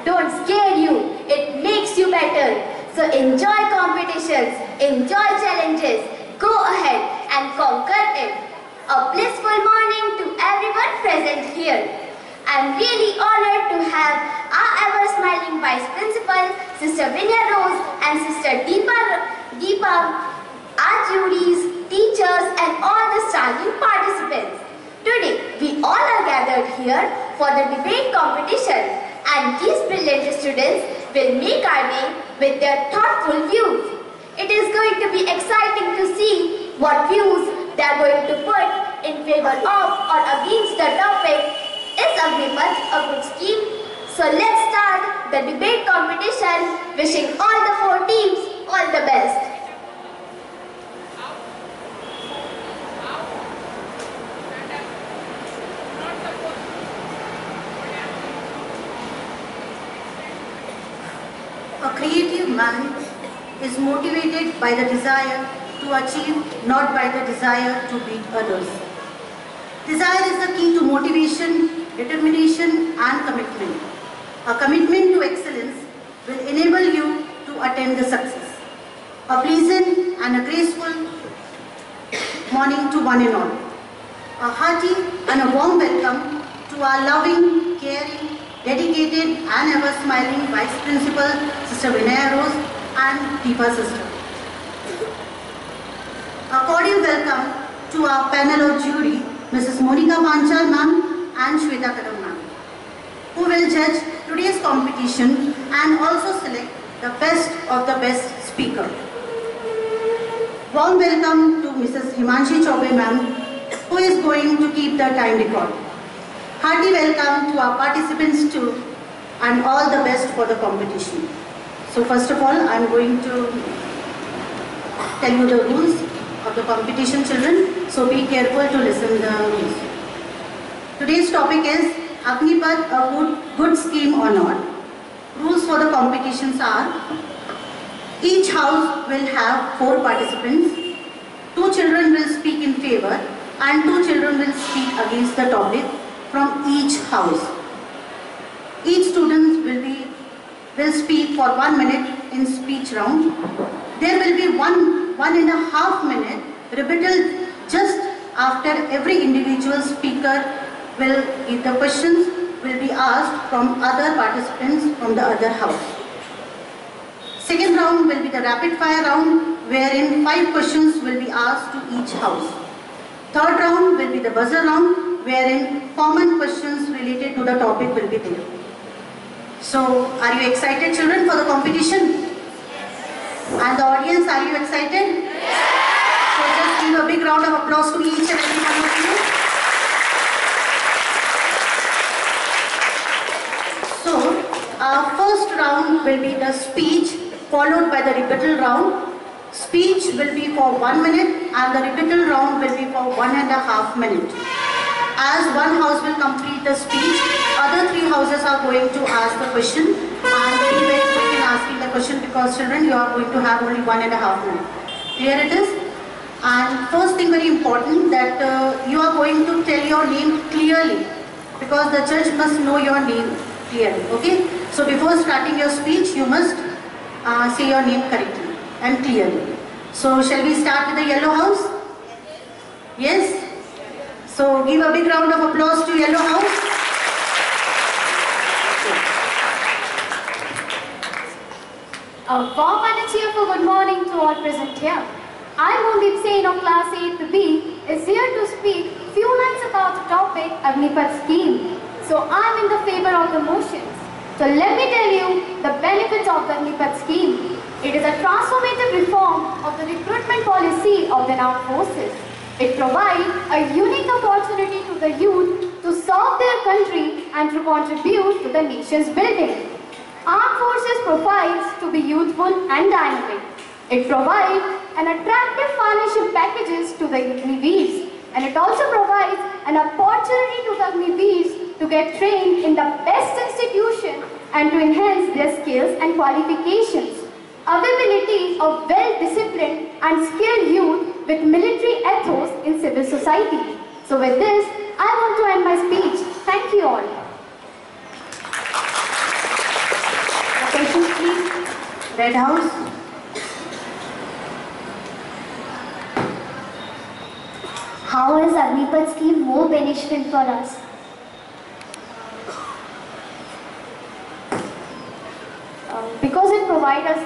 don't scare you, it makes you better. So enjoy competitions, enjoy challenges, go ahead and conquer it. A blissful morning to everyone present here. I am really honored to have our ever-smiling Vice Principal, Sister Vinaya Rose and Sister Deepa, our juries, teachers and all the starting participants. Today, we all are gathered here for the debate competition, and these brilliant students will make our day with their thoughtful views. It is going to be exciting to see what views they are going to put in favor of or against the topic. Is Agnipath a good scheme? So let's start the debate competition, wishing all the 4 teams all the best. A creative man is motivated by the desire to achieve, not by the desire to beat others. Desire is the key to motivation, determination and commitment. A commitment to excellence will enable you to attain the success. A pleasant and a graceful morning to one and all. A hearty and a warm welcome to our loving, caring, dedicated and ever-smiling Vice Principal, Sister Vinaya Rose and Deepa Sister. A cordial welcome to our panel of jury, Mrs. Monica Panchal ma'am and Shweta Kadam ma'am, who will judge today's competition and also select the best of the best speaker. Warm welcome to Mrs. Himanshi Chaubey ma'am, who is going to keep the time record. Hearty welcome to our participants too, and all the best for the competition. So first of all, I am going to tell you the rules of the competition, children. So be careful to listen to the rules. Today's topic is Agnipath a good scheme or not. Rules for the competitions are: each house will have 4 participants. 2 children will speak in favor and 2 children will speak against the topic from each house. Each student will speak for 1 minute in speech round. There will be one and a half minute rebuttal just after every individual speaker will give the questions will be asked from other participants from the other house. Second round will be the rapid fire round, wherein 5 questions will be asked to each house. Third round will be the buzzer round, wherein common questions related to the topic will be there. So, are you excited, children, for the competition? Yes. And the audience, are you excited? Yes. So just give a big round of applause to each and every one of you. So, our first round will be the speech, followed by the rebuttal round. Speech will be for 1 minute and the rebuttal round will be for 1.5 minutes. As one house will complete the speech, other 3 houses are going to ask the question, and be very quick in asking the question because children, you are going to have only 1.5 minutes. Here it is. And first thing very important, that you are going to tell your name clearly because the judge must know your name clearly. Okay? So before starting your speech, you must say your name correctly and clearly. So shall we start with the yellow house? Yes? So give a big round of applause to yellow house. A warm and a cheerful good morning to all present here. I, Moondeep Sain of class 8 B, is here to speak few lines about the topic Agnipath scheme. So I am in the favor of the motions. So let me tell you the benefits of the Agnipath scheme. It is a transformative reform of the recruitment policy of the armed forces. It provides a unique opportunity to the youth to serve their country and to contribute to the nation's building. Armed forces provides to be youthful and dynamic. It provides an attractive financial packages to the Agniveers, and it also provides an opportunity to the Agniveers to get trained in the best institution and to enhance their skills and qualifications. Availability of well-disciplined and skilled youth with military ethos in civil society. So with this, I want to end my speech. Thank you all. Red House. How is Agnipath scheme more beneficial for us? Because it provides us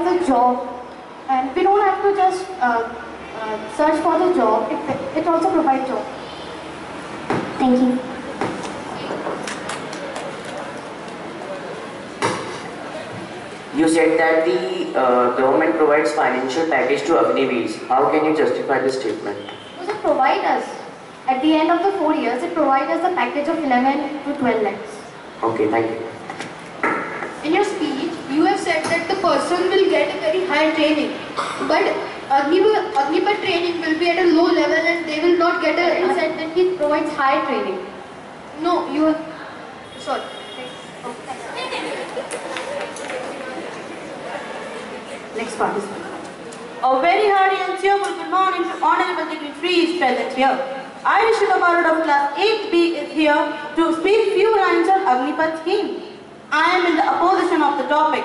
the job, and we don't have to just search for the job. It also provides job. Thank you. You said that the government provides financial package to Agniveers. How can you justify this statement? Because it provides us, at the end of the 4 years, it provides us a package of 11 to 12 lakhs. Okay, thank you. In your speech, you have said that the person will get a very high training, but Agnipath training will be at a low level and they will not get a... You said that it provides high training. No, you are... Sorry. Next participant. A very hearty and cheerful good morning to Honorable Dignitaries present here. I, Rishika Barod of Class 8B, is here to speak few lines on Agnipath scheme. I am in the opposition of the topic.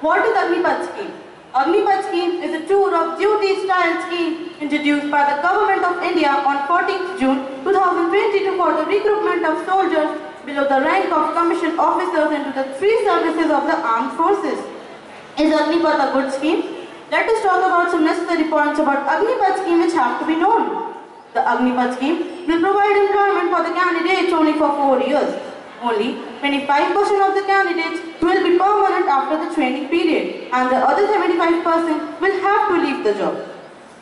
What is Agnipath scheme? Agnipath scheme is a tour of duty style scheme introduced by the Government of India on 14th June 2022 for the recruitment of soldiers below the rank of commissioned officers into the three services of the armed forces. Is Agnipath a good scheme? Let us talk about some necessary points about Agnipath scheme which have to be known. The Agnipath scheme will provide employment for the candidates only for 4 years. Only 25% of the candidates will be permanent after the training period, and the other 75% will have to leave the job.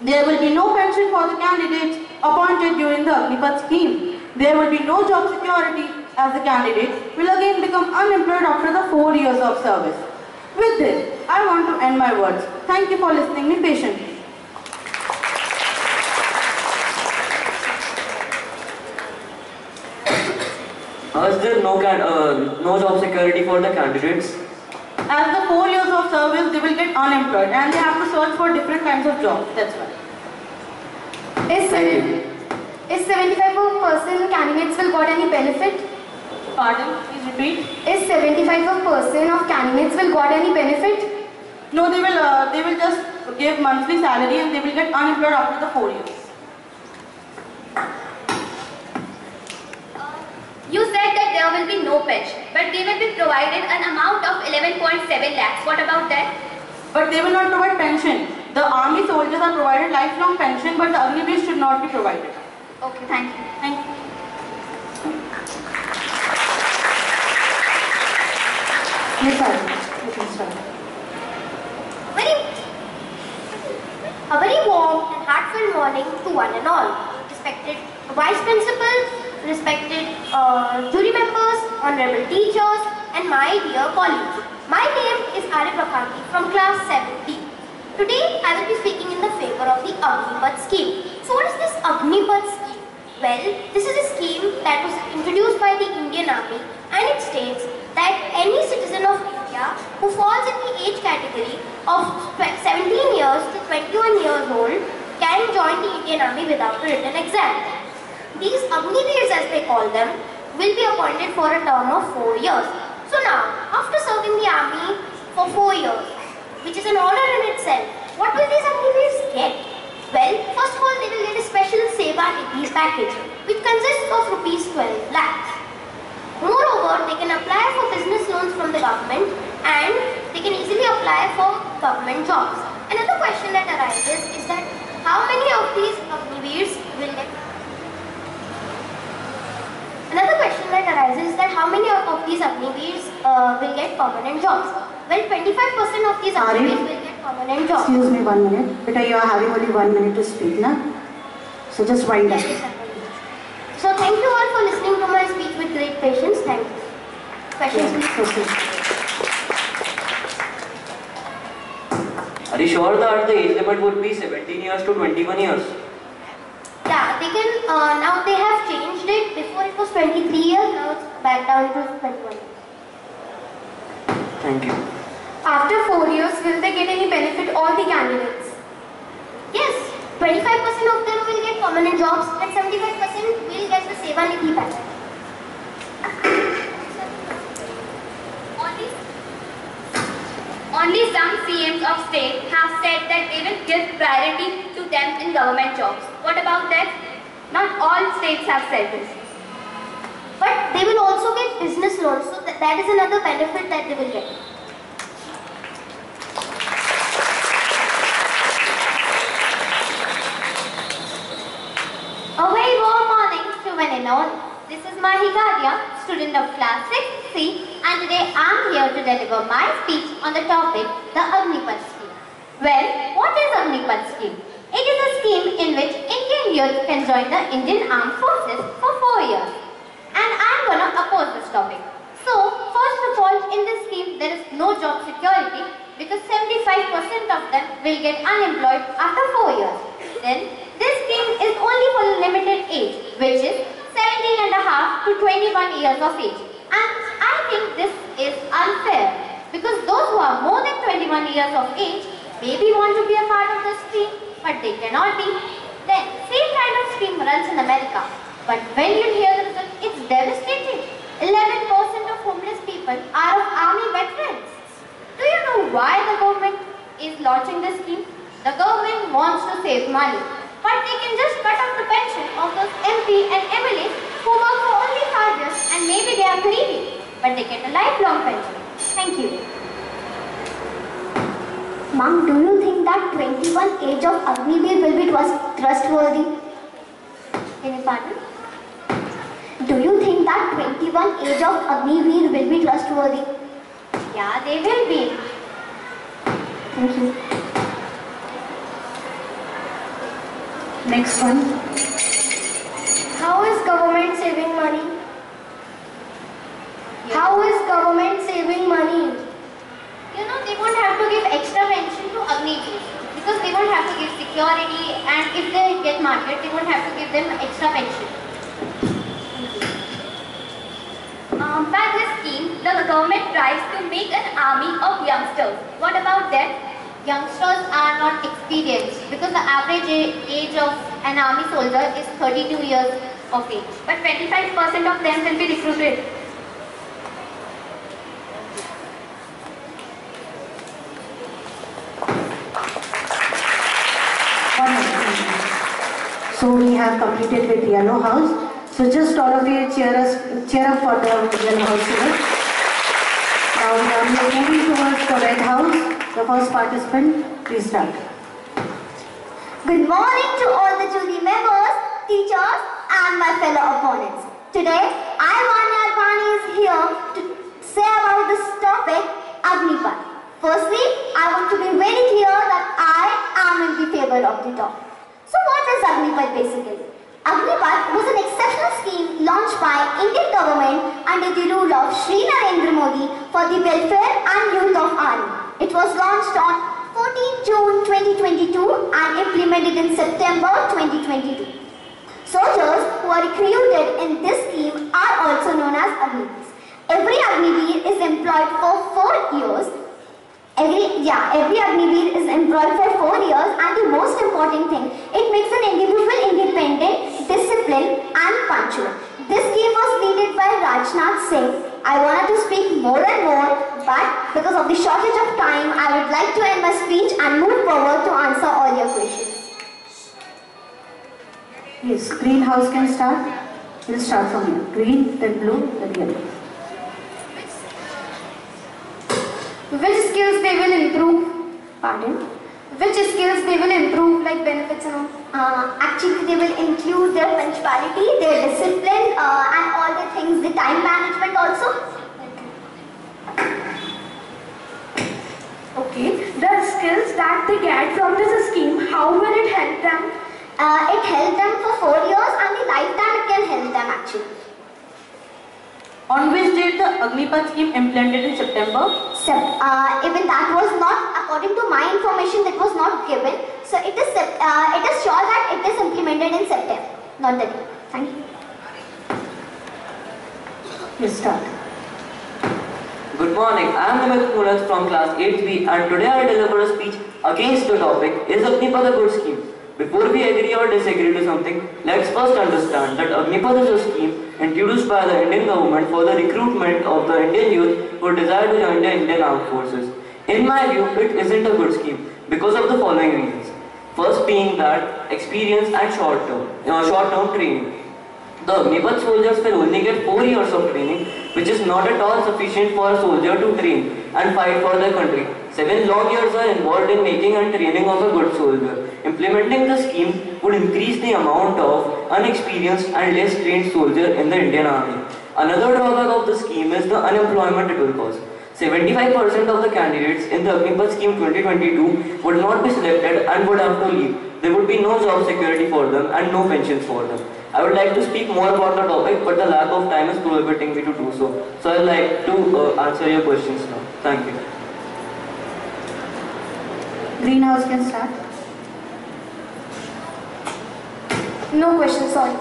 There will be no pension for the candidates appointed during the Agnipath scheme. There will be no job security as the candidate will again become unemployed after the 4 years of service. With this, I want to end my words. Thank you for listening me patiently. Is there no job security for the candidates? As the 4 years of service, they will get unemployed and they have to search for different kinds of jobs. That's why. Is 75% candidates will got any benefit? Pardon? Please repeat. Is 75% of candidates will got any benefit? No, they will just give monthly salary and they will get unemployed after the 4 years. You said that there will be no pension, but they will be provided an amount of 11.7 lakhs. What about that? But they will not provide pension. The army soldiers are provided lifelong pension, but the Agniveers should not be provided. Okay, thank you. Thank you. Yes, sir. You can start. A very warm and heartfelt morning to one and all. Respected Vice Principal, respected jury members, honorable teachers, and my dear colleagues. My name is Arif Rakhani from class 7B. Today I will be speaking in the favor of the Agnipath scheme. So what is this Agnipath scheme? Well, this is a scheme that was introduced by the Indian Army, and it states that any citizen of India who falls in the age category of 17 years to 21 years old can join the Indian Army without a written exam. These Agniveers, as they call them, will be appointed for a term of 4 years. So now, after serving the army for 4 years, which is an order in itself, what will these Agniveers get? Well, first of all, they will get a special Seva Nidhi package, which consists of rupees 12 lakhs. Moreover, they can apply for business loans from the government and they can easily apply for government jobs. Another question that arises is that how many of these Agniveers will get will get permanent jobs. Well, 25% of these Agniveers will get permanent jobs. Excuse me 1 minute. Beta, you are having only 1 minute to speak, na? So just wind up. So thank you all for listening to my speech with great patience. Thank you. Questions, please. Okay. Are you sure that the age limit would be 17 years to 21 years? Yeah, they can, now they have changed it. Before it was 23 years, now it's back down to 21. Thank you. After 4 years, will they get any benefit, all the candidates? Yes, 25% of them will get permanent jobs and 75% will get the Seva Nidhi package. All these some CMs of state have said that they will give priority to them in government jobs. What about that? Not all states have said this. But they will also get business loans, so that is another benefit that they will get. A very warm morning to one and all. This is Mahikaria, student of class 6C, and today I am here to deliver my speech on the topic, the Agnipath scheme. Well, what is Agnipath scheme? It is a scheme in which Indian youth can join the Indian Armed Forces for 4 years. And I am going to oppose this topic. So, first of all, in this scheme, there is no job security because 75% of them will get unemployed after 4 years. Then, this scheme is only for a limited age, which is 17 and a half to 21 years of age. And I think this is unfair because those who are more than 21 years of age maybe want to be a part of the scheme, but they cannot be. Then, same kind of scheme runs in America. But when you hear the result, it's devastating. 11% of homeless people are of army veterans. Do you know why the government is launching this scheme? The government wants to save money. But they can just cut off the pension of those MP and MLAs who work for only 5 years and maybe they are greedy. But they get a lifelong pension. Thank you. Mom, do you think that 21 age of Agniveer will be trustworthy? Can you pardon? Do you think that 21 age of Agniveer will be trustworthy? Yeah, they will be. Thank you. Next one. How is government saving money? Yes. How is government saving money? You know, they won't have to give extra pension to Agniveer because they won't have to give security, and if they get martyred, they won't have to give them extra pension. By this scheme, the government tries to make an army of youngsters. What about that? Youngsters are not experienced because the average age of an army soldier is 32 years of age. But 25% of them will be recruited. So we have completed with Yellow House. So just all of you cheer up for the Yellow House here. Now we are moving towards the Red House. The first participant, please start. Good morning to all the jury members, teachers and my fellow opponents. Today, I, Vanya Advani, is here to say about this topic, Agnipath. Firstly, I want to be very clear that I am in the favor of the topic. So what is Agnipath basically? Agnipath was an exceptional scheme launched by Indian government under the rule of Shri Narendra Modi for the welfare and youth of army. It was launched on 14 June 2022 and implemented in September 2022. Soldiers who are recruited in this scheme are also known as Agniveers. Every Agniveer is employed for 4 years. Every Agniveer is employed for 4 years, and the most important thing, it makes an individual independent, disciplined and punctual. This scheme was leaded by Rajnath Singh. I wanted to speak more and more, but because of the shortage of time, I would like to end my speech and move forward to answer all your questions. Yes, Green House can start. We'll start from here. Green, then blue, then yellow. Which skills they will improve? Pardon? Which skills they will improve, like benefits and all? Actually, they will include their punctuality, their discipline, and all the things, the time management also. Okay, the skills that they get from this scheme, how will it help them? It helped them for 4 years, and the lifetime it can help them actually. On which date the Agnipath scheme implemented in September? Even that was not, according to my information, that was not given. So it is sure that it is implemented in September, not the date. Thank you. Yes, start. Good morning, I am Nimit Mulat from class 8B and today I deliver a speech against the topic, is Agnipath a good scheme? Before we agree or disagree to something, let's first understand that Agnipath is a scheme introduced by the Indian government for the recruitment of the Indian youth who desire to join the Indian Armed Forces. In my view, it isn't a good scheme because of the following reasons. First being that experience and short-term training. The Agnipath soldiers will only get 4 years of training, which is not at all sufficient for a soldier to train and fight for their country. 7 long years are involved in making and training of a good soldier. Implementing the scheme would increase the amount of unexperienced and less trained soldiers in the Indian Army. Another drawback of the scheme is the unemployment it will cause. 75% of the candidates in the Agnipath scheme 2022 would not be selected and would have to leave. There would be no job security for them and no pensions for them. I would like to speak more about the topic, but the lack of time is prohibiting me to do so. So I would like to answer your questions now. Thank you. Greenhouse can start. No question, sorry.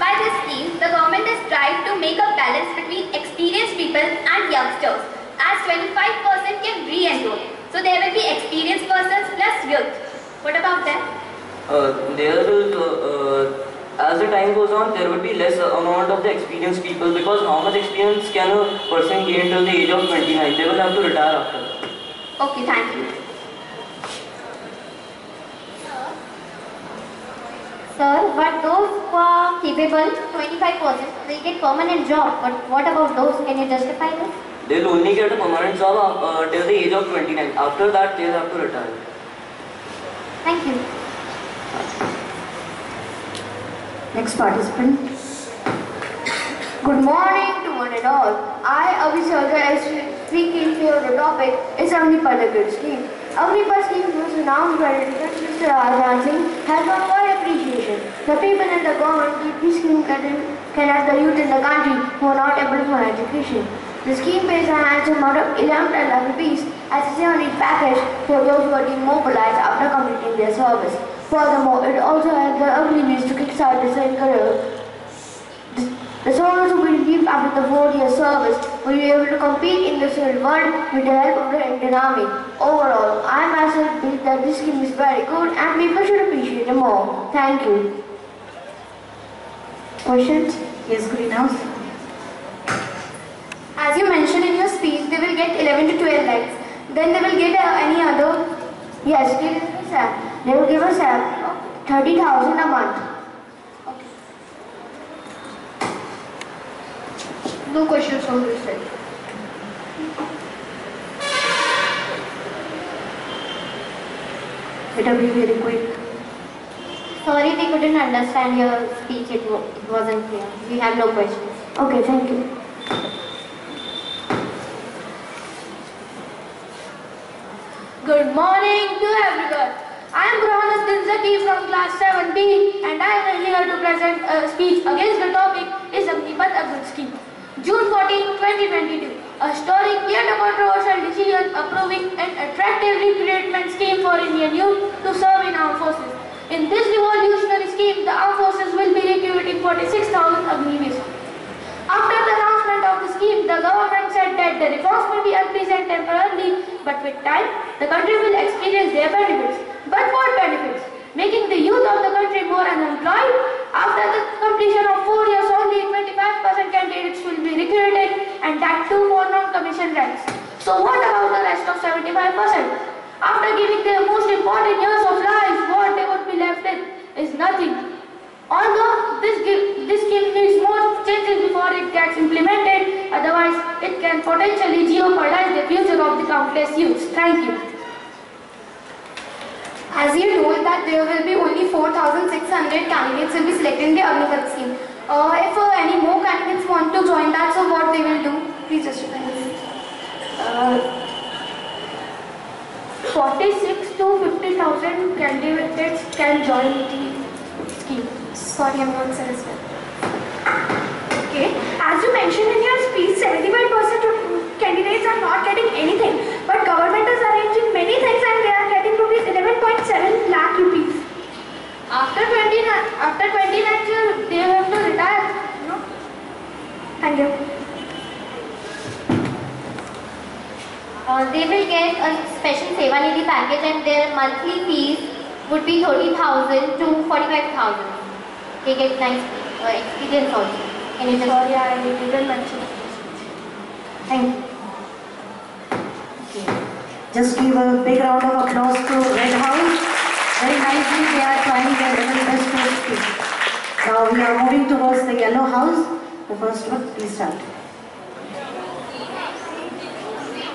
By this scheme, the government has tried to make a balance between experienced people and youngsters, as 25% can re-enroll. So there will be experienced persons plus youth. What about them? As the time goes on, there will be less amount of the experienced people, because how much experience can a person gain till the age of 29? They will have to retire after that. Okay, thank you. Sir, but those who are capable, 25%, will get permanent job. But what about those? Can you justify this? They will only get a permanent job till the age of 29. After that, they will have to retire. Thank you. Next participant. Good morning to one and all. I, Abhisarga, as speaking here the topic is Agnipath scheme. Agnipath scheme was announced by Mr. Ujjain Singh has won wide appreciation. The people and the government keep this scheme can help the youth in the country who are not able to fund education. The scheme pays an handsome amount of 11 lakh rupees as a 7 package for those who are demobilized after completing their service. Furthermore, it also has the ability to kickstart the same career. The soldiers who will leave after the 4-year service will be able to compete in the civil world with the help of the Indian Army. Overall, I myself believe that this scheme is very good and people should appreciate it more. Thank you. Questions? Yes, Greenhouse. As you mentioned in your speech, they will get 11 to 12 lakhs. Then they will get any other? Yes, they will give us 30,000 a month. No questions from this side. It will be very quick. Sorry, we couldn't understand your speech. It wasn't clear. We have no questions. Okay, thank you. Good morning to everyone. I am Burhanuddin Zaki from class 7B and I am here to present a speech against the topic is Agnipath scheme. June 14, 2022. A historic yet a controversial decision approving an attractive recruitment scheme for Indian youth to serve in armed forces. In this revolutionary scheme, the armed forces will be recruiting 46,000 Agnivis. After the announcement of the scheme, the government said that the reforms may be unpleasant temporarily, but with time, the country will experience their benefits. But what benefits? Making the youth of the country more unemployed. After the completion of 4 years, only 25% candidates will be recruited, and that too for non-commissioned ranks. So what about the rest of 75%? After giving their most important years of life, what they would be left with is nothing. Although this scheme needs more changes before it gets implemented, otherwise it can potentially jeopardize the future of the countless youths. Thank you. As you know that there will be only 4,600 candidates will be selected in the Agnipath scheme. If any more candidates want to join that, so what they will do? Please justify this. 46 to 50,000 candidates can join the scheme. Sorry, I'm not satisfied. Okay. As you mentioned in your speech, 75% of candidates are not getting anything. But government is arranging many things and they are getting rupees 11.7 lakh rupees. After 29 years, they have to retire. No? Thank you. They will get a special Sevanidhi package and their monthly fees would be 30,000 to 45,000. They get nice experience also. Can you just... Sorry, I didn't mention. Thank you. Okay. Just give a big round of applause to Red House. Very nicely they are trying their level best to speak. Now we are moving towards the Yellow House. The first one, please start.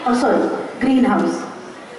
Oh sorry, Green House.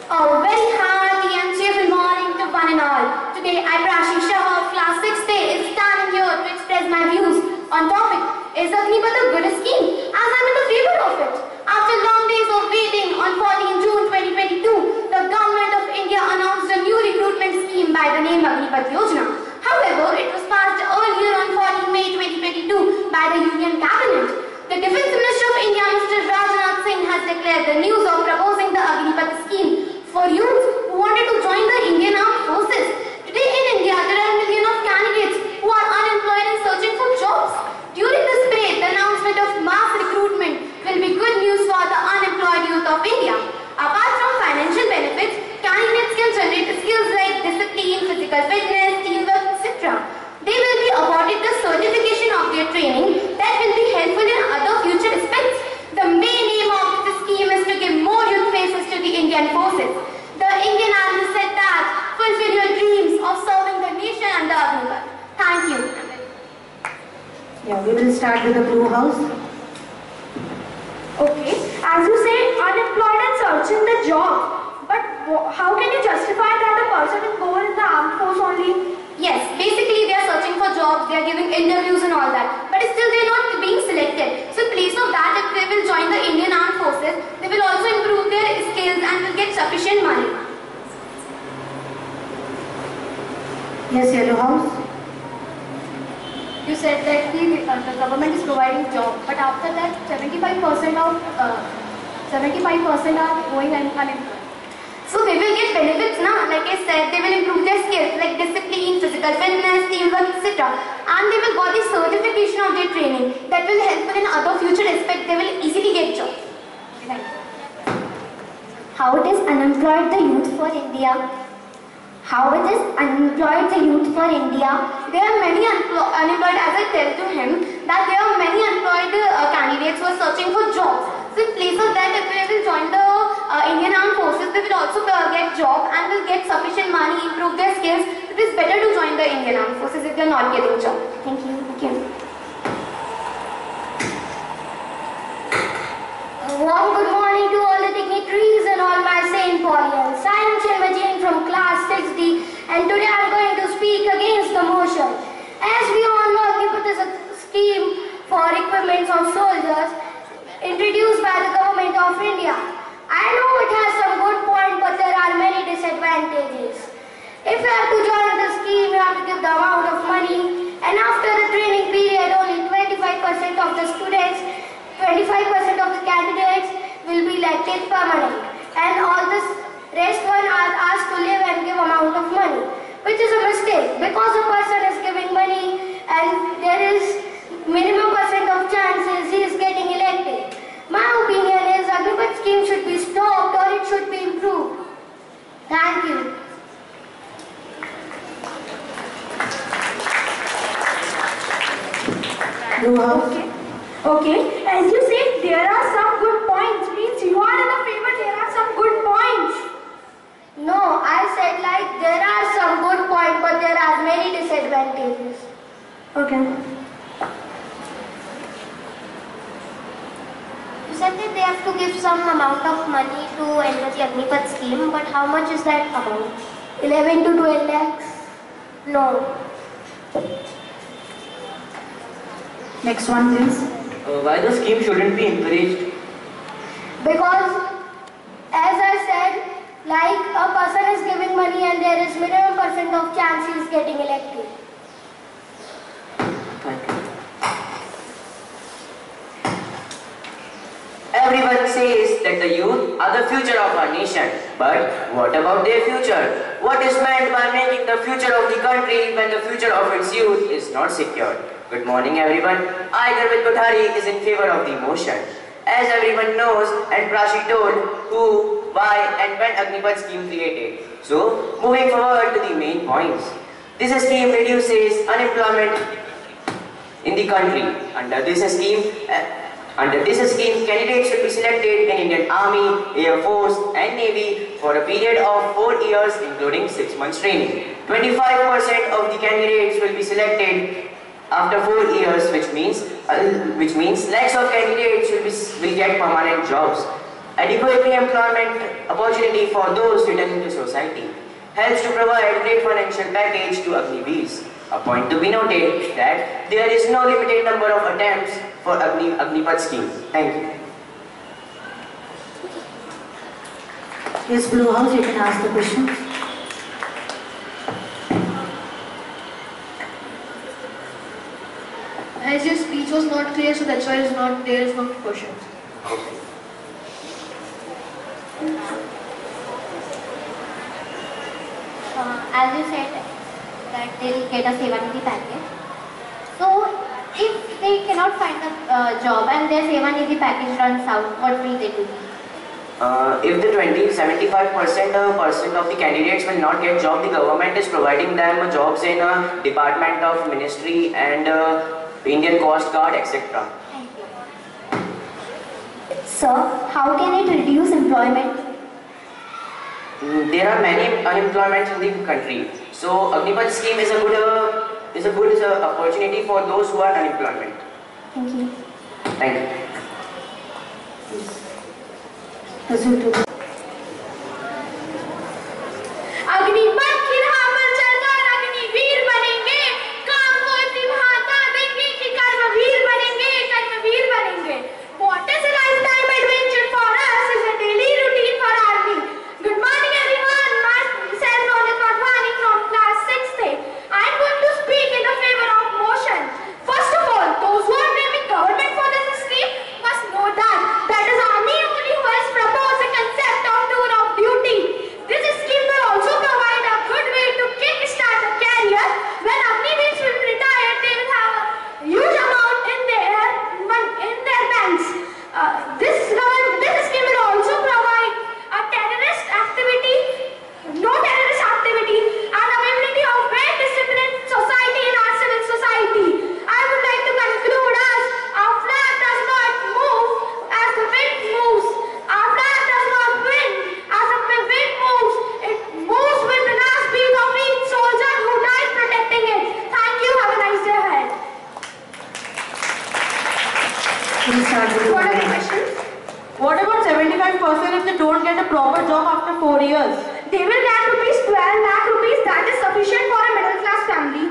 A very hearty and cheerful morning to one and all. Today I, Prashi Shah of class 6th A, is standing here to express my views on topic, is Agnipath a good scheme? As I'm in the favor of it. After long days of waiting, on 14 June 2022, the Government of India announced a new recruitment scheme by the name Agnipath Yojana. However, it was passed earlier on 14 May 2022 by the Union Cabinet. The Defence Minister of India, Mr. Rajnath Singh, has declared the news of proposing the Agnipath scheme for youth who wanted to join the Indian Armed Forces. Today in India, there are millions of candidates who are unemployed and searching for jobs. During this parade, the announcement of mass recruitment will be good news for the unemployed youth of India. Apart from financial benefits, candidates can generate skills like discipline, physical fitness, teamwork, etc. They will be awarded the certification of their training that will be helpful in other future aspects. The main aim of the scheme is to give more youth faces to the Indian forces. The Indian Army said that fulfill your dreams of serving the nation under Agnipath. Thank you. Yeah, we will start with the Blue House. Okay, as you say, unemployed and searching the job. But how can you justify that a person will go in the armed force only? Yes, basically they are searching for jobs, they are giving interviews and all that. But still they are not being selected. So in place of that, if they will join the Indian Armed Forces, they will also improve their skills and will get sufficient money. Yes, Yellow House. You said that the government is providing job, but after that 75% are going unemployed. So they will get benefits now. Like I said, they will improve their skills like discipline, physical fitness, teamwork, etc. And they will got the certification of their training that will help in other future aspects. They will easily get jobs. How it is unemployed the youth for India? How it is unemployed the youth for India? There are many unemployed, as I tell to him, that there are many unemployed candidates who are searching for jobs. So in place of that, if they will join the Indian Armed Forces, they will also get job and will get sufficient money, improve their skills. It is better to join the Indian Armed Forces if they are not getting job. Thank you. Thank you. Warm good morning to all the dignitaries and all my Saint Paulians. I am Ujjain from class 6D and today I am going to speak against the motion. As we all know, Agnipath is a scheme for equipment of soldiers introduced by the government of India. I know it has some good points, but there are many disadvantages. If you have to join the scheme, you have to give the amount of money, and after the training period, only 25% of the students, 25% of the candidates will be elected permanent, and all this rest one are asked to live and give amount of money, which is a mistake because a person is giving money and there is minimum percent of chances he is getting elected. My opinion is Agnipath scheme should be stopped or it should be improved. Thank you. Blue House. Okay, as you said, there are some good points. Means you are in the favor, there are some good points. No, I said like there are some good points, but there are many disadvantages. Okay. You said that they have to give some amount of money to enter the Agnipath scheme, but how much is that amount? 11 to 12 lakhs? No. Next one, please. Why the scheme shouldn't be encouraged? Because, as I said, like a person is giving money and there is minimum percent of chance he is getting elected. Thank you. Everyone says that the youth are the future of our nation. But what about their future? What is meant by making the future of the country when the future of its youth is not secured? Good morning everyone. I, Convent Kothari, is in favor of the motion. As everyone knows, and Prashi told who, why and when Agnipath scheme created. So, moving forward to the main points. This scheme reduces unemployment in the country. Under this scheme, Under this scheme, candidates will be selected in Indian Army, Air Force and Navy for a period of 4 years including 6 months training. 25% of the candidates will be selected after 4 years, which means lakhs of candidates will get permanent jobs. Adequate employment opportunity for those returning to society. Helps to provide great financial package to Agniveers. A point to be noted that there is no limited number of attempts for Agnipath scheme. Thank you. Yes, Blue House, you can ask the question. As your speech was not clear, so that's why there is no question. As you said that they'll get a Sevanidhi package. So if they cannot find a job and their Sevanidhi package runs out, what will they do? If the 75% of the candidates will not get job, the government is providing them jobs in Department of Ministry and Indian Coast Guard, etc. Thank you. Sir, how can it reduce employment? There are many unemployment in the country. So Agnipath scheme is a good opportunity for those who are unemployment. Thank you. Thank you. Agnipath की राह पर चलकर अग्निवीर बनेंगे, काम को इतनी भाता देंगे कि कर्मवीर बनेंगे. What is a lifetime adventure for us is a daily routine for army. Good morning everyone, myself Ronak Wadhwani from class 6th. I am going to speak in the favor of motion. First of all, those who are blaming government for this scheme must know that is army only who has proposed a concept of tour of duty. This scheme will also provide a good way to kick-start a career. When Agniveers will retire, they will have a huge amount in their banks. This scheme will also provide a no terrorist activity, and availability of well-disciplined society in our civil society. I would like to conclude as our flag does not move as the wind moves. Our flag does not win as the wind moves. It moves with the last beat of each soldier who died protecting it. Thank you. Have a nice day ahead. What are the questions? What about 75% if they don't get a proper job after 4 years? They will get rupees 12 lakh rupees. That is sufficient for a middle class family.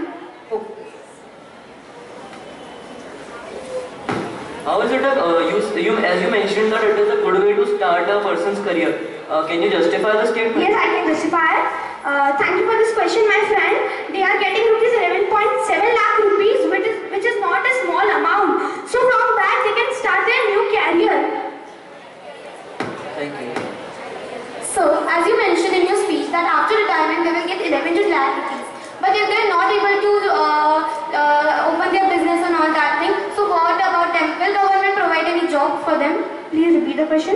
How is it as you mentioned that it is a good way to start a person's career? Can you justify the statement? Yes, I can justify. Thank you for this question, my friend. They are getting rupees 11.7 lakh rupees, which is not a small amount. So from that they can start their new career. Thank you. So, as you mentioned in your speech that after retirement they will get 11 lakh rupees. But if they are not able to open their business and all that thing, so what about them? Will government provide any job for them? Please repeat the question.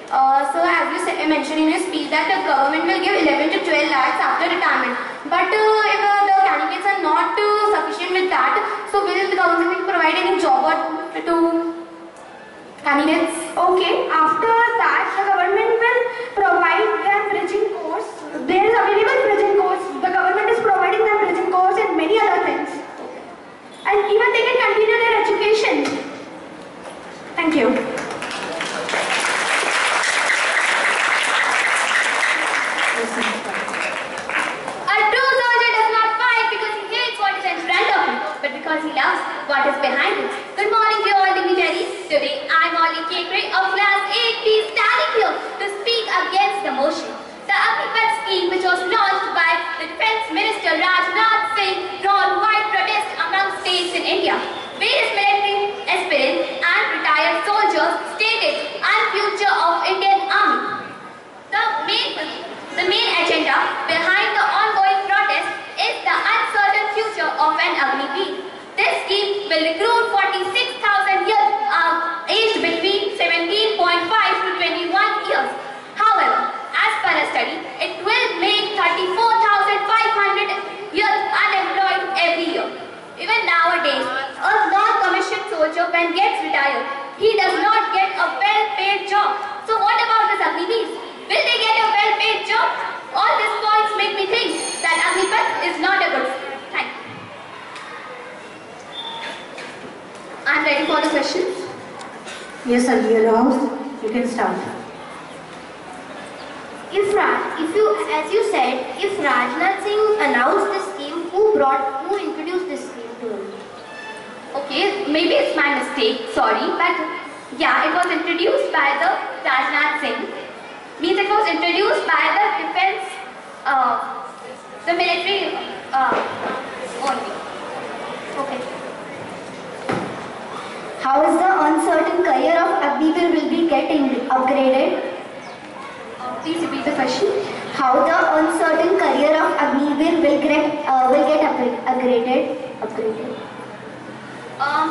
So as you mentioned in your speech that the government will give 11 to 12 lakhs after retirement. But if the candidates are not sufficient with that, so will the government provide any job to candidates? Okay, after that the government will provide them bridging course. There is available bridging course. The government is providing them bridging course and many other things. And even they can continue their education. Thank you. A true soldier does not fight because he hates what is in front of him, but because he loves what is behind him. Good morning to all dignitaries. Today I am Molly Kekre of class 8B standing here to speak against the motion. The Agnipath scheme, which was launched by the Defence Minister Rajnath Singh, drawn wide protest among states in India. Various military aspirants and retired soldiers stated on future of Indian Army. The main agenda behind the ongoing protest is the uncertain future of an Agniveer. This scheme will recruit 46,000 youth aged between 17.5 to 21 years. However, as per a study, it will make 34,500 youth unemployed every year. Even nowadays, a non-commissioned soldier when gets retired, he does I'm ready for the questions. Yes, sir, your house. You can start. As you said, if Rajnath Singh announced this scheme, who introduced this scheme to him? Okay, maybe it's my mistake, sorry, but yeah, it was introduced by the Rajnath Singh. Means it was introduced by the defense, the military only. Okay. How is the uncertain career of Agniveer will be getting upgraded? Please repeat the question. How the uncertain career of Agniveer will get upgraded?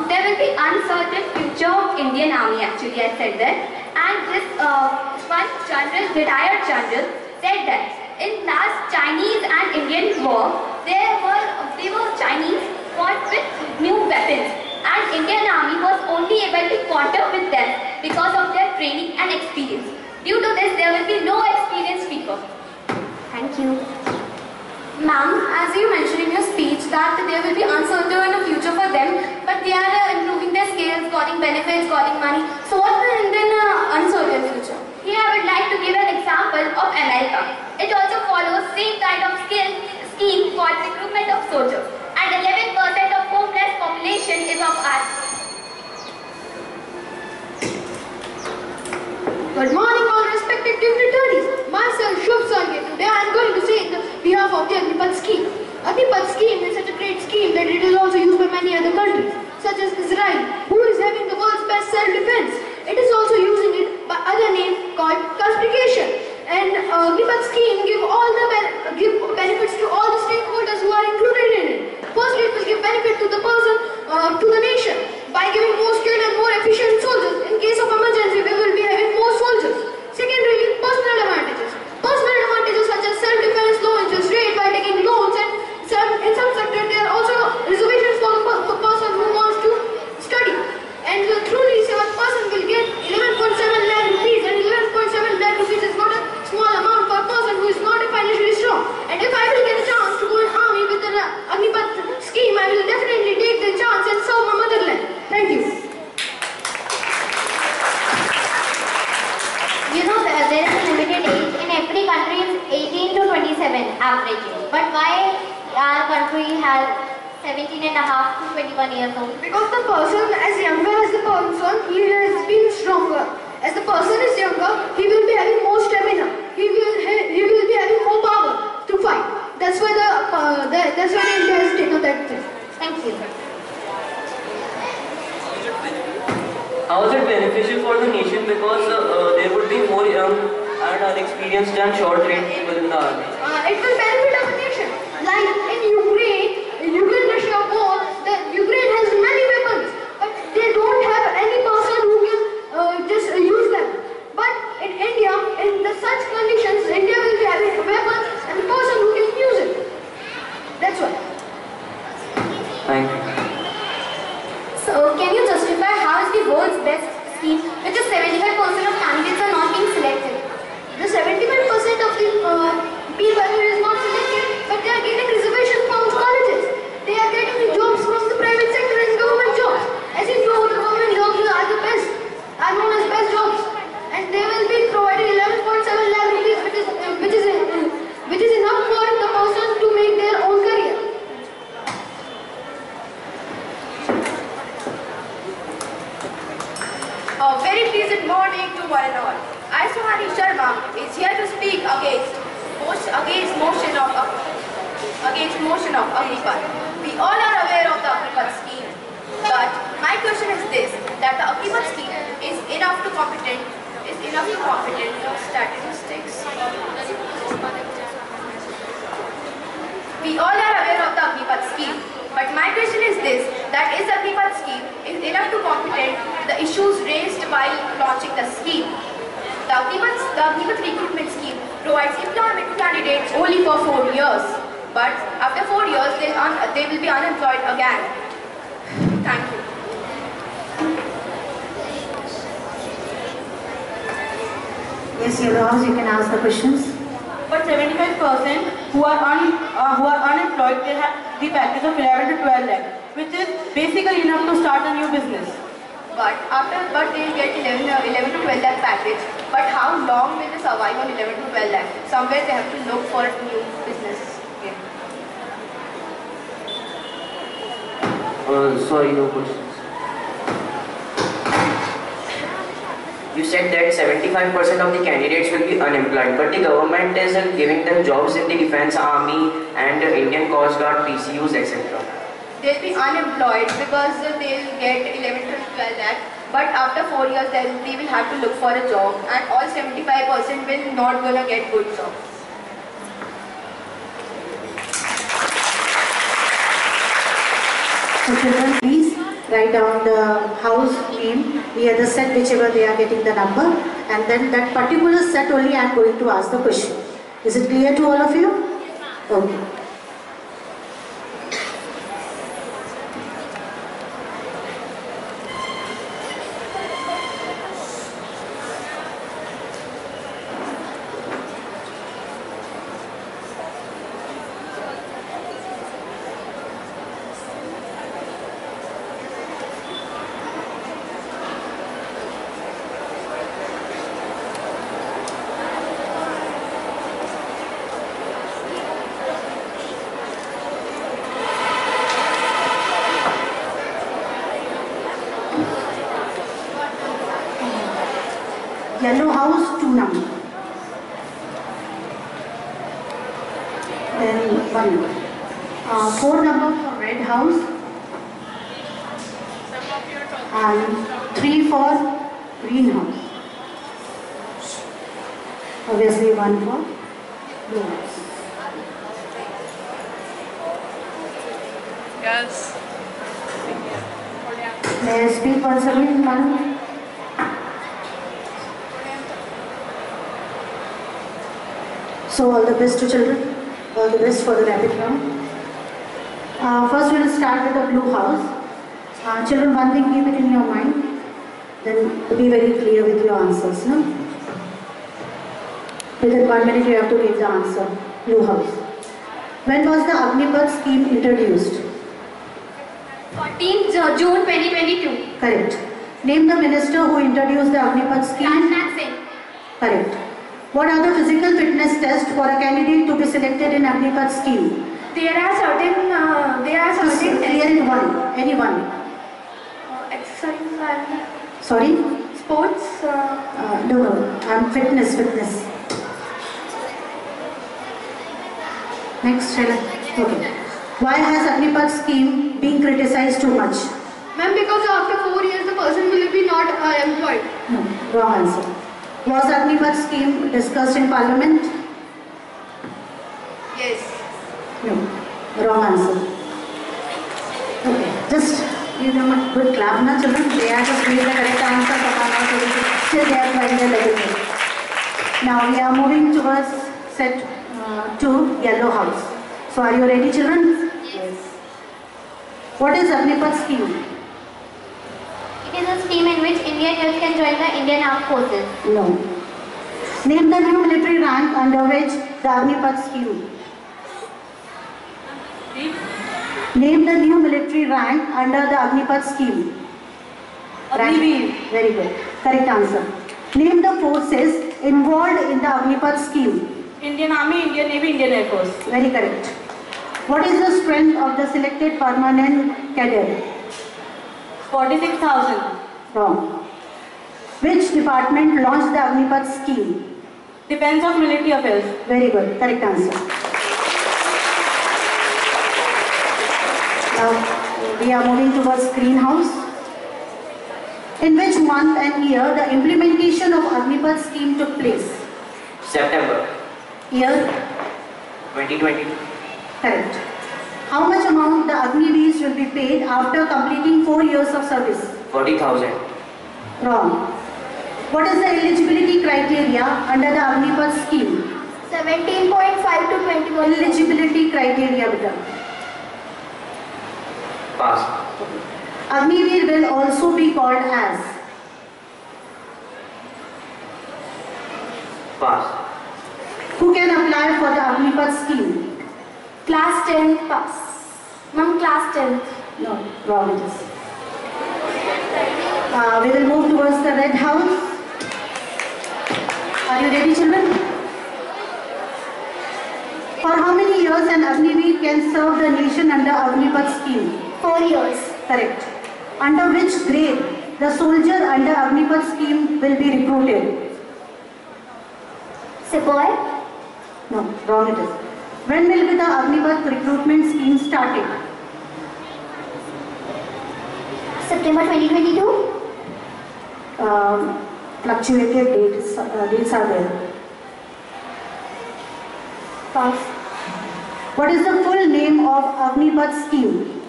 There will be uncertain future of Indian Army actually, I said that. And this one general, retired general, said that in last Chinese and Indian war, they were Chinese fought with new weapons and Indian Army was only able to counter with them because of their training and experience. Due to this, there will be no experienced speaker. Thank you. Ma'am, as you mentioned in your speech that there will be uncertain future for them, but they are improving their skills, getting benefits, getting money. So what will then uncertain future? Here I would like to give an example of America. It also follows same kind of scheme for recruitment of soldiers. And 11% of homeless population is of us. Good morning, all respected dignitaries. Myself, Shubh Sange. Today I am going to say in the behalf of the Agnipath scheme. Agnipath scheme is such a great scheme that it is also used by many other countries, such as Israel, who is having the world's best self-defense. It is also using it by other name called classification. And Agnipath scheme give benefits to all the stakeholders who are included in it. Firstly, it will give benefit to the person, to the nation, by giving more skilled and more efficient soldiers. In case of emergency, we will be having more soldiers. Secondly, personal advantages. Personal advantages such as self-defense, low interest rate by taking loans, and in some sectors there are also reservations for the person who wants to study. And through this, a person will get 11.7 lakh rupees, and 11.7 lakh rupees is not a small amount for a person who is not financially strong. And if I will get a chance to go in army with the Agnipath scheme, I will definitely take the chance and serve my motherland. Thank you. You know that there is a limited age in every country is 18 to 27 average age. But why our country has 17 and a half to 21 years old? Because the person as younger as the person, he has been stronger. As the person is younger, he will be having more stamina. He will be having more power to fight. That's why India has taken that thing. Thank you. How is it beneficial for the nation? Because there would be more young and unexperienced and short-trained people in the army. It will benefit our nation. Like in Ukraine-Russia war, Ukraine has many weapons, but they don't have any person who can just use them. But in India, in such conditions, India will be having weapons and the person who can use it. That's why. Thank you. So can you justify how is the world's best scheme, which is 75% of candidates are not being selected? The 75% of the people is not selected, but they are getting reservations from colleges. They are getting the jobs from the private sector and government jobs. As you know, the government jobs are the best, are known as best jobs, and they will be provided 11.7 lakh rupees, which is enough for the person to make their own career. A very pleasant morning to one and all. I, Suhani Sharma, is here to speak against motion of Agnipath. We all are aware of the Agnipath scheme, but my question is this: that the Agnipath scheme is enough to competent for statistics. We all are aware of the Agnipath scheme, but my question is this: that is Agnipath scheme is enough to competent the issues raised while launching the scheme. The Agnipath recruitment scheme provides employment to candidates only for 4 years, but after 4 years they will be unemployed again. Thank you. Yes, your house. You can ask the questions. But 75% who are unemployed, they have the package of 11 to 12 lakh. which is basically enough to start a new business. But they'll get 11 to 12 lakh package. But how long will they survive on 11 to 12 lakh? Somewhere they have to look for a new business. Okay. Sorry, no questions. You said that 75% of the candidates will be unemployed, but the government is giving them jobs in the defense army and Indian Coast Guard, PCUs, etc. They'll be unemployed because they'll get 11 to 12 lakh. But after 4 years, they will have to look for a job, and all 75% will not gonna get good jobs. So children, please write down the house name near the set whichever they are getting the number, and then that particular set only I am going to ask the question. Is it clear to all of you? Okay. Yellow house, 2 number. Then 1 number. 4 number for red house. And 3 for green house. Obviously 1 for blue house. Yes. May I speak once again, madam? So all the best to children, all the best for the rapid round. First we will start with the blue house. Children, one thing keep it in your mind, then be very clear with your answers. No? Within 1 minute you have to give the answer. Blue house. When was the Agnipath scheme introduced? 14th June 2022. Correct. Name the minister who introduced the Agnipath scheme. Rajnath Singh. Correct. What are the physical fitness tests for a candidate to be selected in Agnipath scheme? There are certain Just clear it one. Any one. exercise and Sorry? sports. No. I'm fitness. Next, Sheila. Okay. Why has Agnipath scheme been criticized too much? Ma'am, because after 4 years the person will be not employed. No. Wrong answer. Was Agnipath scheme discussed in Parliament? Yes. No. Wrong answer. Okay. Just give them a good clap, na children. They are just giving the correct answer. Still they are trying their level best. Now we are moving towards set 2, yellow house. So are you ready, children? Yes. What is Agnipath scheme? It is a scheme in which Indian youth can join the Indian Armed Forces. No. Name the new military rank under which the Agnipath scheme. Name the new military rank under the Agnipath scheme. Agniveer. Very good. Correct answer. Name the forces involved in the Agnipath scheme. Indian Army, Indian Navy, Indian Air Force. Very correct. What is the strength of the selected permanent cadre? 46,000. Wrong. Which department launched the Agnipath scheme? Defense of Military Affairs. Very good. Correct answer. Now we are moving towards greenhouse. In which month and year the implementation of Agnipath scheme took place? September Year? 2020. Correct. How much amount the Agniveers will be paid after completing 4 years of service? 40,000. Wrong. What is the eligibility criteria under the Agnipath scheme? 17.5 to 21. Eligibility criteria, beta. Pass. Agniveer will also be called as? Pass. Who can apply for the Agnipath scheme? Class 10th pass. Ma'am, class 10th. No, wrong it is. We will move towards the red house. Are you ready, children? For how many years an Agniveer can serve the nation under Agnipath scheme? 4 years. Correct. Under which grade the soldier under Agnipath scheme will be recruited? Sepoy. No, wrong it is. When will be the Agnipath recruitment scheme started? September 2022. Fluctuated dates are there. Pass. What is the full name of Agnipath scheme?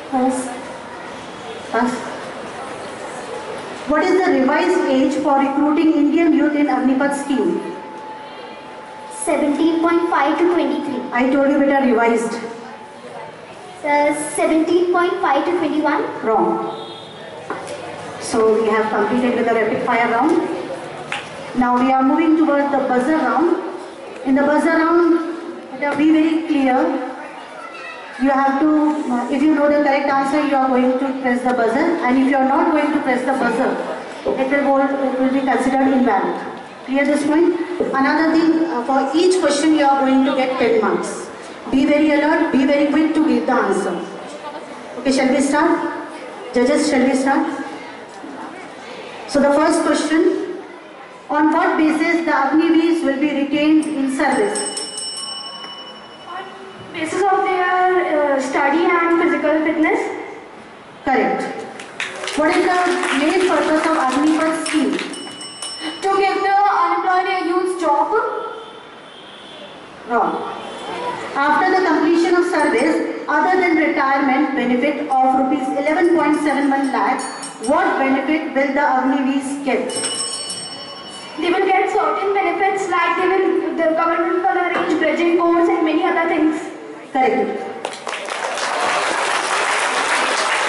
Pass. Pass. What is the revised age for recruiting Indian youth in Agnipath scheme? 17.5 to 23. I told you better revised. 17.5 to 21. Wrong. So we have completed with the rapid fire round. Now we are moving towards the buzzer round. In the buzzer round, be very clear. You have to, if you know the correct answer, you are going to press the buzzer. And if you are not going to press the buzzer, it will be considered invalid. Clear this point? Another thing, for each question you are going to get 10 marks. Be very alert, be very quick to give the answer. Okay, shall we start? Judges, shall we start? So the first question, on what basis the Agniveers will be retained in service? On basis of their study and physical fitness. Correct. What is the main purpose of Agnipath scheme? To give the unemployed youth job. Wrong. After the completion of service, other than retirement benefit of rupees 11.71 lakh, what benefit will the Agniveers get? They will get certain benefits like the government will arrange bridging course and many other things. Correct.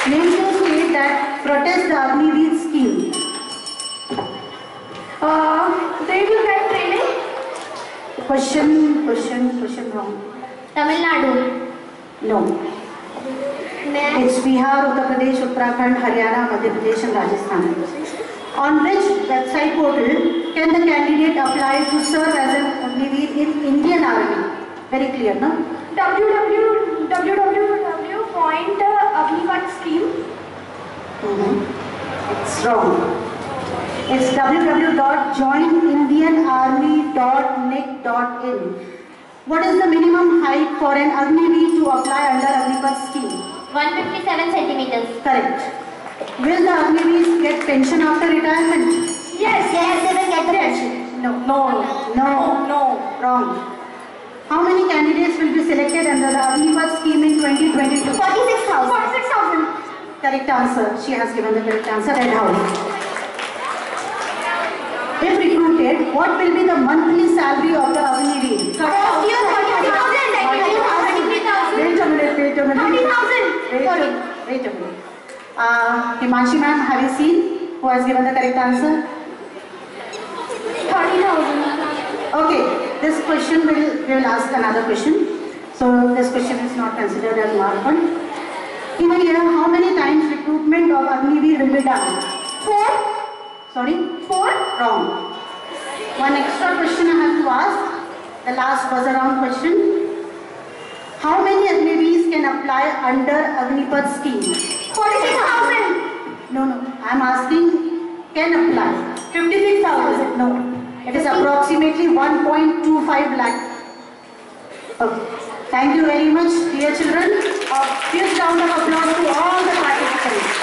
Name two states that protest the Agniveer scheme. They will get training. Question wrong. Tamil Nadu. No. It's Bihar, Uttar Pradesh, Uttarakhand, Haryana, Madhya Pradesh and Rajasthan. On which website portal can the candidate apply to serve as an Agniveer in Indian Army? Very clear, no? www.agnipath.scheme. It's wrong. It's www.joinindianarmy.nic.in. What is the minimum height for an Agniveer to apply under Agnipath scheme? 157 centimeters. Correct. Will the Agniveers get pension after retirement? Yes, They will get the pension. No. Wrong. How many candidates will be selected under the Agnipath scheme in 2022? 46,000. Correct answer. She has given the correct answer. Red House. If recruited, what will be the monthly salary of the Agniveer? First year 30,000. Second year 33,000. Wait a minute. 30,000. Wait a minute. Himanshi ma'am, have you seen who has given the correct answer? 30,000. Okay, this question we will ask another question. So this question is not considered as mark one. In a year, how many times recruitment of Agniveer will be done? 4. Sorry? 4. Wrong. One extra question I have to ask. The last buzzer round question. How many Agniveers can apply under Agnipath scheme? 46,000. No. I am asking can apply. 56,000. No. It is approximately 1.25 lakh. Okay. Thank you very much, dear children. A huge round of applause to all the participants.